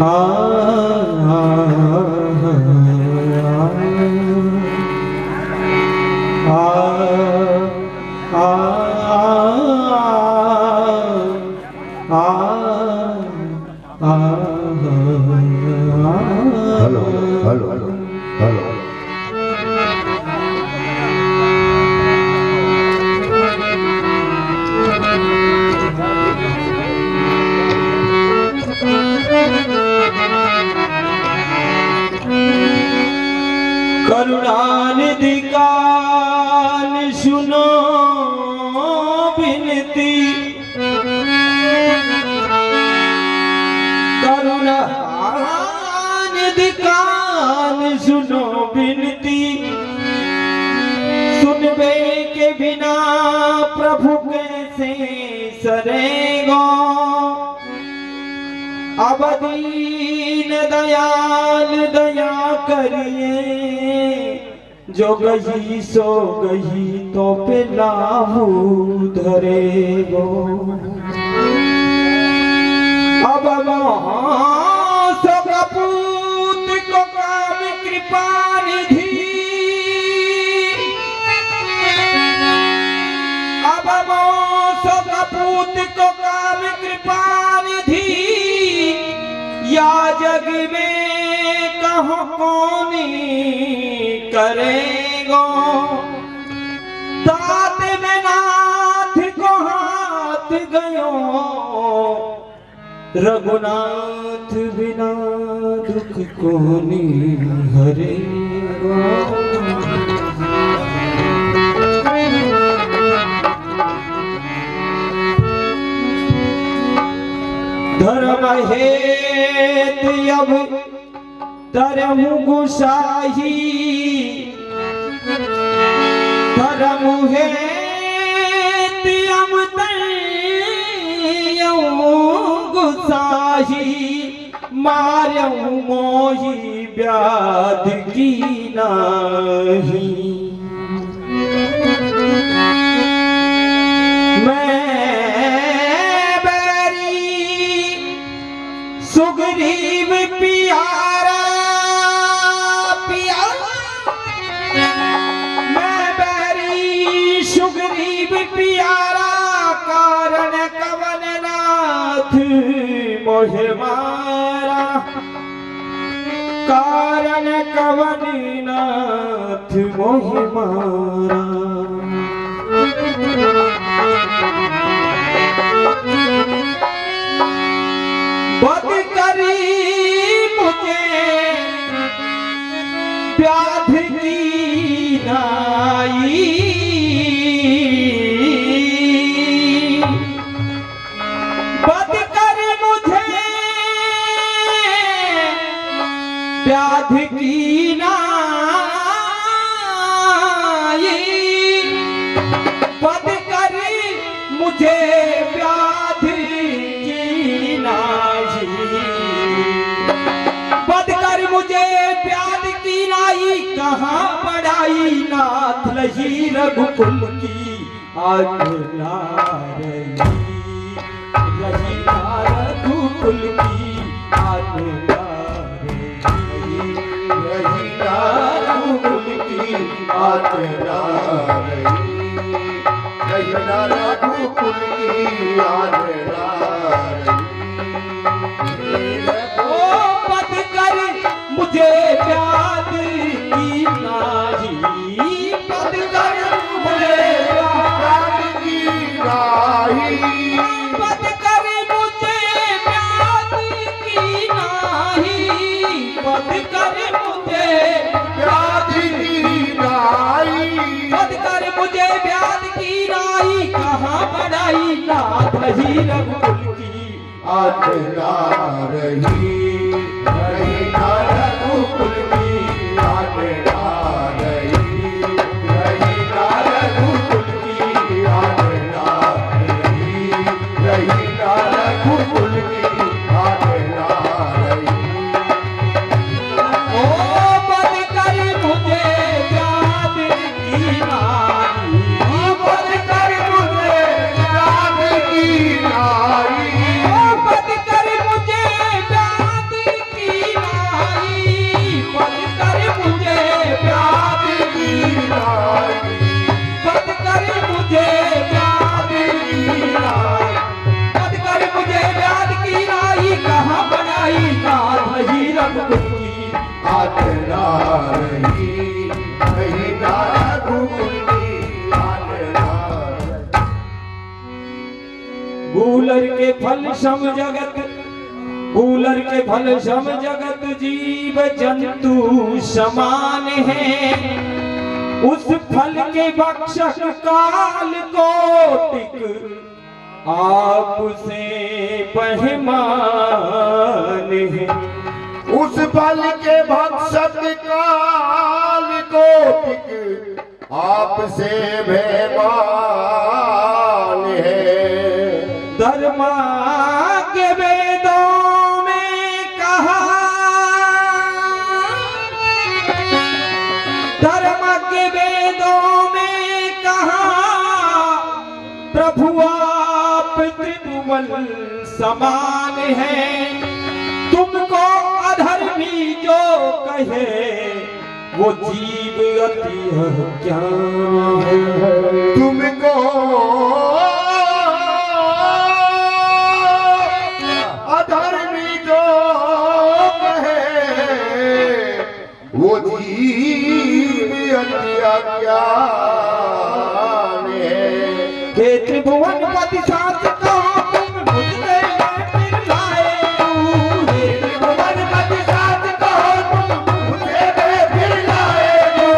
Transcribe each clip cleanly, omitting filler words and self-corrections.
Hello hello hello Karunanidhi कान सुनो विनती, करुणानिधि कान सुनो विनती, सुनबे के बिना प्रभु कैसे सरेगा। अब दीन दयाल दया करिए, जो गही सो गही तो पे लाहू धरेगो। अब सब पूत को काम कृपा निधि, अब सब पूत को काम कृपा निधि, या जग में कहो कौनी करेगो। तात में नाथ को हाथ गयो, रघुनाथ बिना दुख कोनी हरेगो। धर्म हेत अब तरहु गुसाही, धर्म हेत अब तरहु गुसाही, मार्यहु मोही व्याध की नाही। सुग्रीव प्यारा प्यारा, मैं बैरी सुग्रीव प्यारा, कारण कवन नाथ मोहे मारा, कारण कवन नाथ मोहे मारा। बद करी मुझे व्याध की नाई, बद कर मुझे व्याध की नाई, बद कर मुझे व्याध की नाई, बद कर मुझे व्याध की नाई। कहाँ पढ़ाई नाथ लही रघुकुल की आज्ञा रही, लही रघुकुल की आज्ञा रही, लही रघुकुल की आज्ञा रही, लही रघुकुल की आज्ञा रही। ओ पद कर मुझे व्याध की नाही, पद कर मुझे व्याध की नाही, पद कर मुझे व्याध की नाही, पद कर मुझे व्याध की नाही, पद कर मुझे व्याध की नाही। कहाँ पढ़ाई नाथ लही रघुकुल की आज्ञा रही, रही रघुकुल की आज्ञा रही, रही रघुकुल की आज्ञा रही, रही रघुकुल की आज्ञा रही। ओ बद कर मुझे व्याध की नाही, बद कर मुझे व्याध की नाही, बद कर मुझे व्याध रघुकुल की आज्ञा रही, महीना रघुकुल की आज्ञा। गूलर के फल सम जगत, गूलर के फल सम जगत जीव जंतु समान है। उस फल के भक्षक काल कोटिक आपसे पहमान है। उस फल के भक्षक काल कोटिक आपसे बेमान है। धर्मा के वेदों में कहा, धर्म के वेदों में कहा, प्रभु आप त्रिभुवन समान है। तुमको अधर्मी जो कहे वो जीव अति क्या है। तुमको अधर्मी जो कहे वो जीव अति क्या हे त्रिभुवन पति साथ कहो तुम मुझसे फिर लाए तू। हे त्रिभुवन पति साथ कहो तुम मुझसे फिर लाए तू।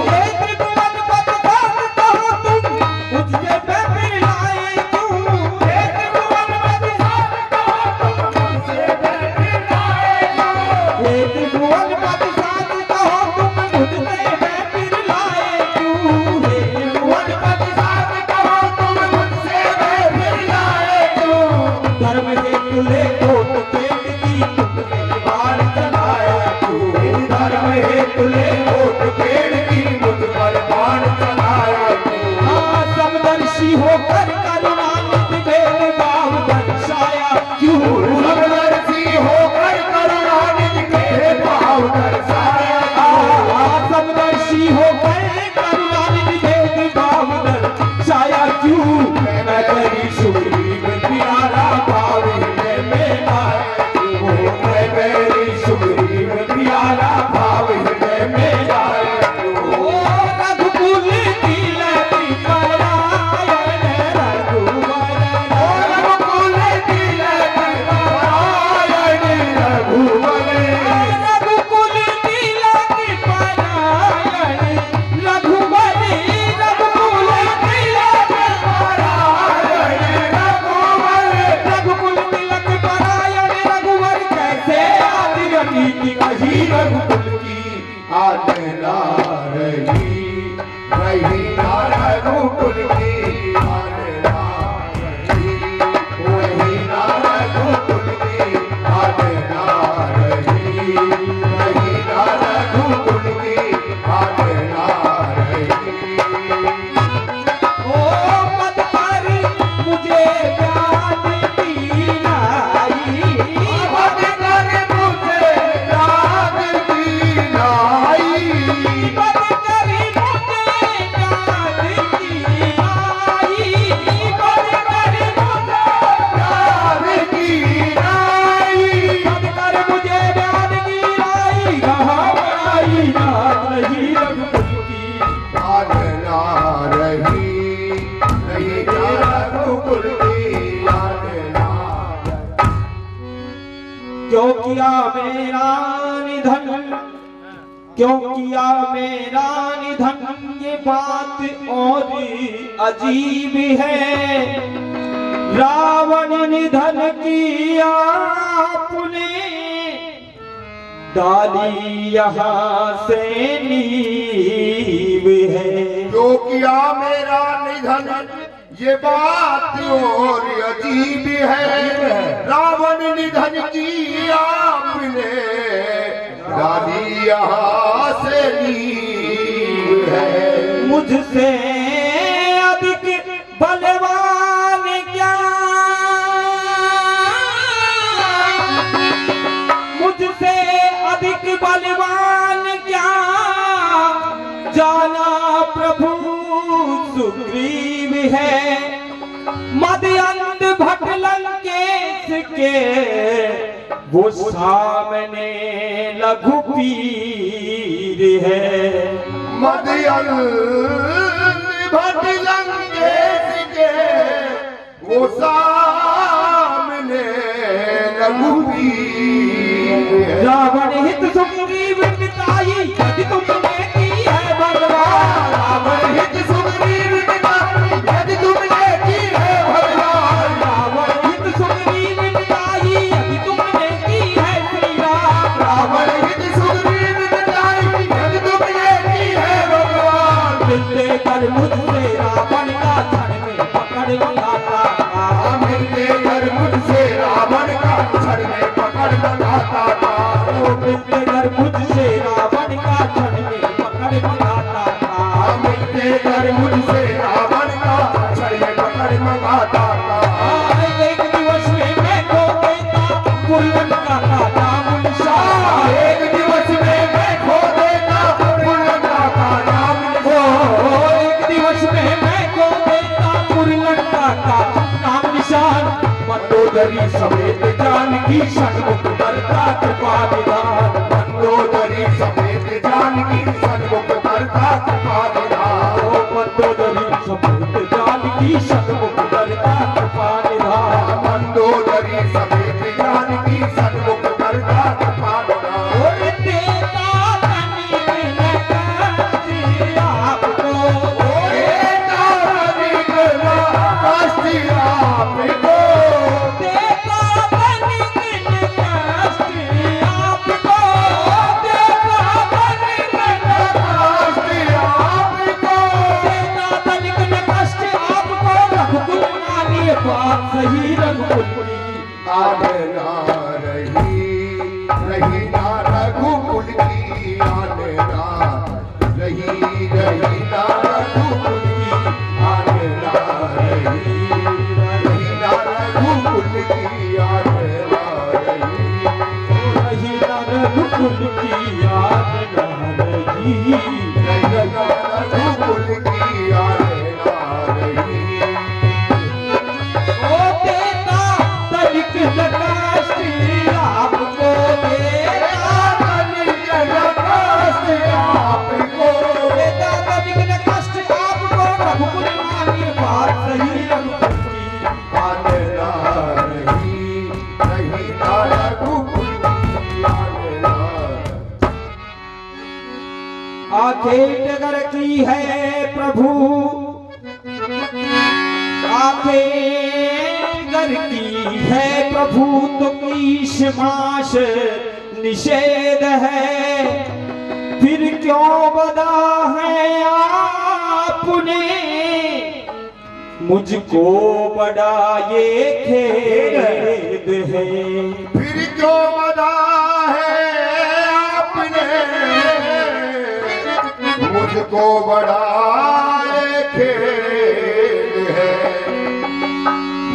हे त्रिभुवन पति साथ कहो तुम मुझसे फिर लाए तू। हे त्रिभुवन पति साथ कहो तुम मुझसे फिर लाए तू। हे त्रिभुवन पति साथ कहो तुम मुझसे फिर लाए तू। हे त्रिभुवन पति साथ कहो धर्म हेतु ले कोट पेट की तुमने बार चलाया तू। धर्म हेतु ले कोट पेट की मुझ पर बाण चलाया तू। समदर्शी होकर करुणानिधि भेदभाव दर्शाया क्यों। समदर्शी होकर करुणानिधि भेदभाव दर्शाया। समदर्शी होकर करुणानिधि भेदभाव दर्शाया क्यों। मैं तेरी सुग्रीव प्यारा भाव हृदय में आया क्यों। मैं तेरी सुग्रीव प्यारा भाव हृदय में आया क्यों। रघुकुल तिलक परायण रघुवर, रघुकुल तिलक परायण रघुवर। रघुकुल तिलक परायण रघुवर। रघुकुल तिलक परायण रघुवर। रघुकुल तिलक परायण रघुवर। कैसे आदि नीति कही रघुकुल की आज्ञा रही, महीना रघुकुल की आज्ञा रही, महीना रघुकुल की आज्ञा रही, महीना रघुकुल की आज्ञा रही। ओ मत कर मुझे प्यार की लाई। मत कर मुझे याद की लाई। मत कर मुझे प्यार की लाई। मत कर मुझे याद की लाई। मत कर मुझे प्यार की लाई। कहाँ आई याद नहीं रघुकुल की। आज्ञा रही, महीना रघुकुल की आज्ञा। क्यों किया मेरा निधन, क्यों किया मेरा निधन। ये बात और अजीब है। रावण निधन की आपने डाली यहाँ से नींव है। जो किया मेरा निधन ये बात और अजीब है। रावण निधन की आपने डाली यहाँ से नींव है। मुझसे अधिक बलवान क्या, मुझसे अधिक बलवान क्या। जाना प्रभु सुग्रीव है। मद अंध भट लंकेश के वो सामने लघुपीर है। मदयल भटलंकेश के वो सामने रघुवीर है। रावण हित सुग्रीव मिताई यदि तुमने की है भगवान। रावण हित सुग्रीव मिताई यदि तुमने की है भगवान। रावण हित सुग्रीव मिताई यदि तुमने की है श्री राम। रावण हित सुग्रीव मिताई यदि तुमने की है भगवान। मिलते कर मुझसे रावण का क्षण में पकड़ लगाता था। मिलते कर मुझसे रावण का क्षण में पकड़ लगाता था। वो मिलते कर मुझसे रावण का क्षण में पकड़ लगाता था। मिलते कर मुझसे रावण का क्षण में पकड़ लगाता था। एक दिवस में मैं खो देता कुललंका का नाम निशान। एक दिवस में मैं खो देता कुललंका का नाम निशान। एक दिवस में मैं खो देता कुललंका का नाम निशान। मंदोदरी समेत जानकी सन्मुख करता कृपा विधान। मंदोदरी समेत जानकी सन्मुख करता कृपा विधान। मंदोदरी समेत जानकी सन्मुख करता कृपा निधान। मंदोदरी समेत जानकी सन्मुख करता कृपा विधान। और देता तनिक न कष्ट आपको। देता तनिक न कष्ट आपको। देता तनिक न कष्ट आपको। देता तनिक न कष्ट आपको। देता तनिक न कष्ट आपको। रघुकुल मानी बात सही रघुकुल की। आनना रही ना रघुकुल की। आनना रही ना रघुकुल की। आनना रही ना रघुकुल की। आनना रही न रघुकुल की याद न रही। रही ना रघुकुल की। आनना रही ओ देता तनिक न कष्ट आपको। देता तनिक न कष्ट आपको। देता तनिक न कष्ट आपको। रघुकुल मानी बात सही रघुकुल की। आनना रही ना रघुकुल की। आनना आंखें डगर की है प्रभु। आंखें डगर की है प्रभु तो कीश माश निषेध है। फिर क्यों बदा है आपने मुझको बड़ा ये खेद है। फिर क्यों बदा है आपने मुझको बड़ा खेद है।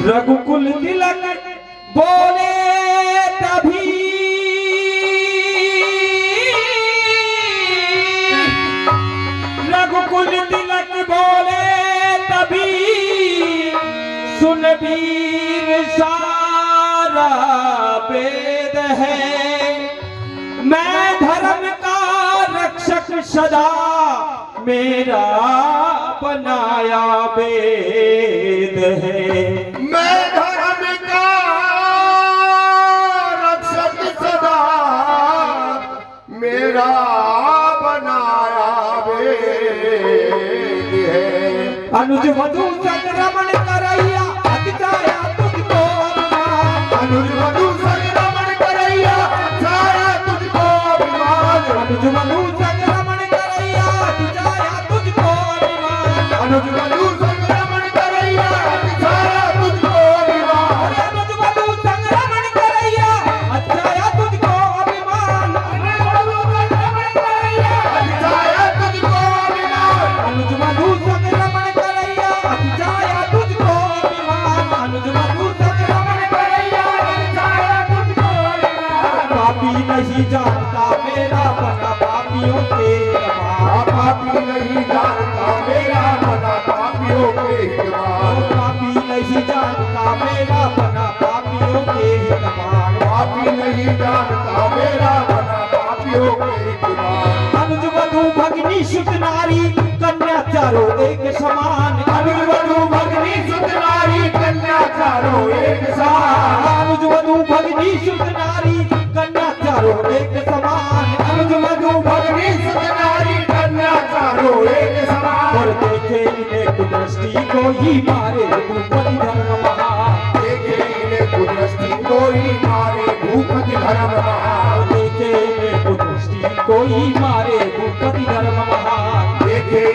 रघुकुल तिलक बोले तभी रघुकुल तिलक बोले तभी सुन वीर सारा वेद है। मैं धर्म का रक्षक सदा मेरा बनाया वेद है। मैं धर्म का रक्षक सदा मेरा बनाया वेद है। अनुज वधु संक्रमण करैया अतिचाया तुझको अभिमान। अनुज वधु संक्रमण करैया छाया तुझको अभिमान। अनुज वधु संक्रमण करैया अतिचाया तुझको अभिमान। अनुज वधु संक्रमण करैया छाया तुझको अभिमान। अनुज वधु संक्रमण करैया अतिचाया तुझको अभिमान। छाया तुझको अभिमान। अनुज वधु संक्रमण करैया अतिचाया तुझको अभिमान। अनुज वधु संक्रमण करैया अतिचाया तुझको अभिमान। पापी नहीं जानता मेरा बना पापियों के अमान। पापी नहीं जानता मेरा बना पापियों के हितवान। पापी नहीं जानता मेरा बना पापियों के हितवान। पापी नहीं जानता मेरा बना पापियों के ईमान। अनुज वधू भगनी सुत नारी कन्या चारों एक समान। अनुज वधू भगनी सुत नारी कन्या चारों एक समान। अनुज वधू भगनी सुत नारी कन्या चारों एक समान। अनुज वधू भगनी सुत नारी कन्या चारों एक समान। और देखे एक दृष्टि को ही मारे भूपति धर्म महा। देखे कुदृष्टि कोई मारे भूपति धर्म महा। देखे एक दृष्टि कोई मारे भूपति धर्म महा। देखे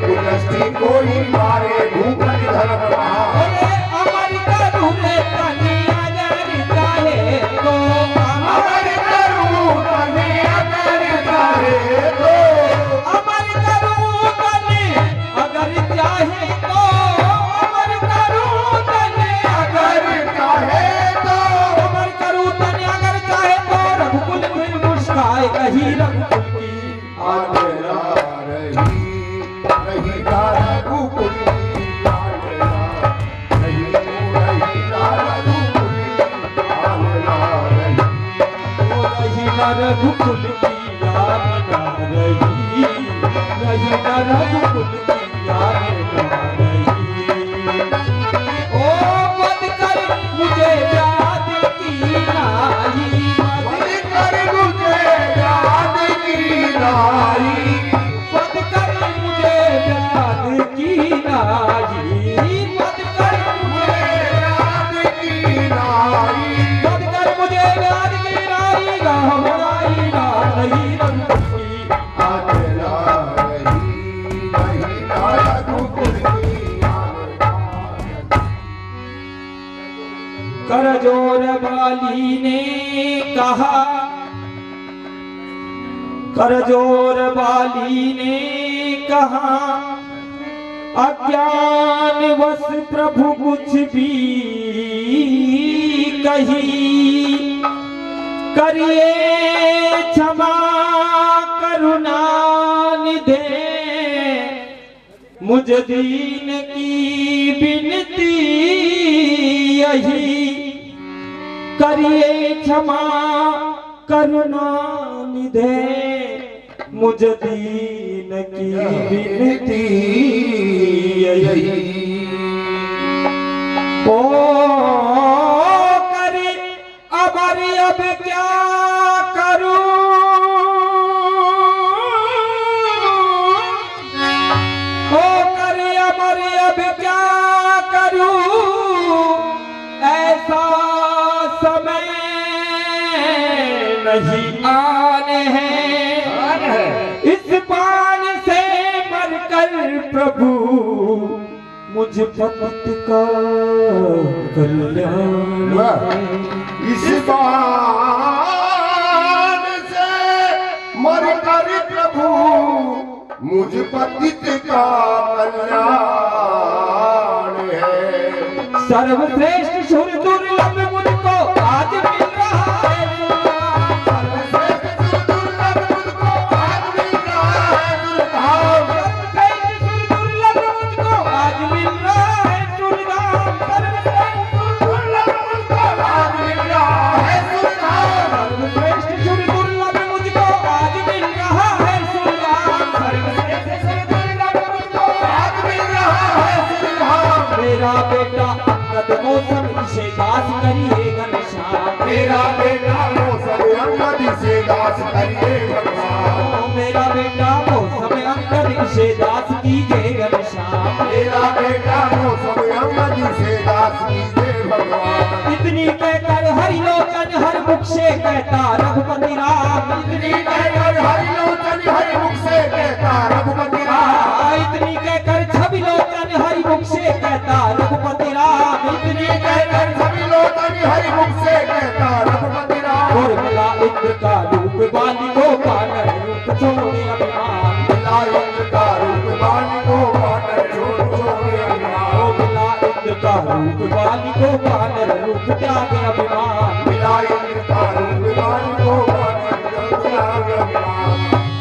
कुदृष्टि कोई मारे भूपति धर्म महा। अरे अमर करू रे तनी अगर चाहे तो अमर करूं तने अगर चाहे तो। अमर करू तनी अगर चाहे तो। अमर करू तनी अगर चाहे तो। अमर करू तनी अगर चाहे तो। रघुकुल फिर मुस्काए कही रघुकुल की आगरा रही रही रघुकुल की आगरा रही रही रघुकुल की आगरा रही। ओ रही न रघुकुल की याद न रही। रही न रघुकुल की याद न रही। ओ पद कर मुझे याद की नाई। पद कर मुझे याद की नाई। पद कर मुझे याद की नाई। पद कर मुझे याद की नाई। पद कर मुझे याद की नाई। गहराई ना रही रघुकुल की आगरा रही रही रघुकुल की आगरा रही। करजोर वाली ने कहा। करजोर वाली ने कहा अज्ञान वश प्रभु कुछ भी कही। करिए क्षमा करुणा निधे मुझ दीन की विनती यही। करिए क्षमा करुणा निधे मुझ दीन की विनती यही। ओ करे अब क्या करूं। ओ करे अब क्या करूं। ऐसा समय नहीं आने हैं। इस बाण से मरकर प्रभु मुझ पतित का कल्याण है। इस बाण से मरकर प्रभु मुझ पतित का कल्याण है। सर्वश्रेष्ठ सुर दुर्लभ मुझको आज मिल रहा है। सर्वश्रेष्ठ सुर दुर्लभ मुझको आज मिल रहा है सुरधाम। सर्वश्रेष्ठ सुर दुर्लभ मुझको आज मिल रहा है सुरधाम। सर्वश्रेष्ठ सुर दुर्लभ मुझको आज मिल रहा है सुरधाम। सर्वश्रेष्ठ सुर दुर्लभ मुझको आज मिल रहा है सुरधाम। सर्वश्रेष्ठ सुर दुर्लभ मुझको आज मिल रहा है सुरधाम। मेरा बेटा अंगद मौसम इसे दास करिए घनश्याम। मेरा बेटा मौसम अंगद से दास करिए भगवान। मेरा बेटा मौसम अंगद इसे दास कीजिए घनश्याम। मेरा बेटा मौसम अंगद से दास कीजिए भगवान। इतनी कहकर हरिलोचन हर मुख से कहता रघुपति राम। इतनी कहकर हरिलोचन हरि मुख से कहता रघुपति राम। इतनी कहकर छबिलोचन हरि मुख से कहता रघुपति राम। इतनी कहकर छबिलोचन हरि मुख से कहता रघुपति राम। और मिला इंद्र का रूप बाली को वानर रूप छोड़े अभिमान। मिला इंद्र का रूप बाली को वानर छोड़े अभिमान। मिला इंद्र का रूप बाली को वानर रूप त्यागे अभिमान। मिला इंद्र का रूप बाली को वानर रूप त्यागे अभिमान।